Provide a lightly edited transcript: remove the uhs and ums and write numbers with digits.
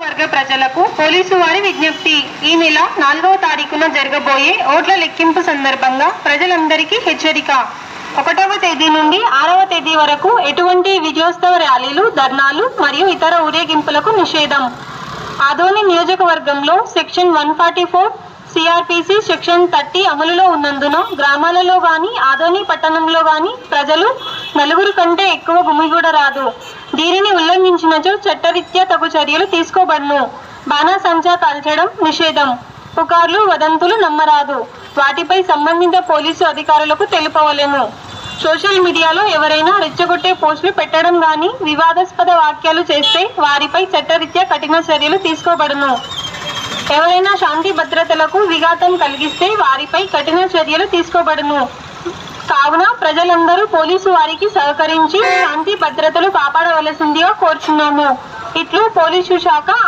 వర్గ ప్రజలకు పోలీసు వారి విజ్ఞప్తి. ఈ నెల 4వ తారీఖున జరగబోయే ఓట్ల లెక్కింపు సందర్భంగా ప్రజలందరికీ హెచ్చరిక. 1వ తేదీ నుండి 6వ తేదీ వరకు ఎటువంటి విజయోత్సవ ర్యాలీలు, ధర్నాలు మరియు ఇతర ఊరేగింపులకు నిషేధం. ఆదోని నియోజకవర్గంలో సెక్షన్ 144 సిఆర్పిసి సెక్షన్ 30 అమలులో ఉన్నందున గ్రామాలలో గాని ఆదోని పట్టణంలో గాని ప్రజలు 4 కంటే ఎక్కువ గుమిగూడరాదు. దీనిని ఉల్లంఘించినచో చట్టరీత్యా తగు చర్యలు తీసుకోబడును. బాణాసంచా కాల్చడం నిషేధం. పుకార్లు, వదంతులు నమ్మరాదు. వాటిపై సంబంధిత పోలీసు అధికారులకు తెలుపవలెను. సోషల్ మీడియాలో ఎవరైనా రెచ్చగొట్టే పోస్టులు పెట్టడం గాని వివాదాస్పద వ్యాఖ్యలు చేస్తే వారిపై చట్టరీత్యా కఠిన చర్యలు తీసుకోబడును. ఎవరైనా శాంతి భద్రతలకు విఘాతం కలిగిస్తే వారిపై కఠిన చర్యలు తీసుకోబడును. కావున ప్రజలందరూ పోలీసు వారికి సహకరించి శాంతి భద్రతలు కాపాడవలసిందిగా కోరుచున్నాము. ఇట్లు పోలీసు శాఖ.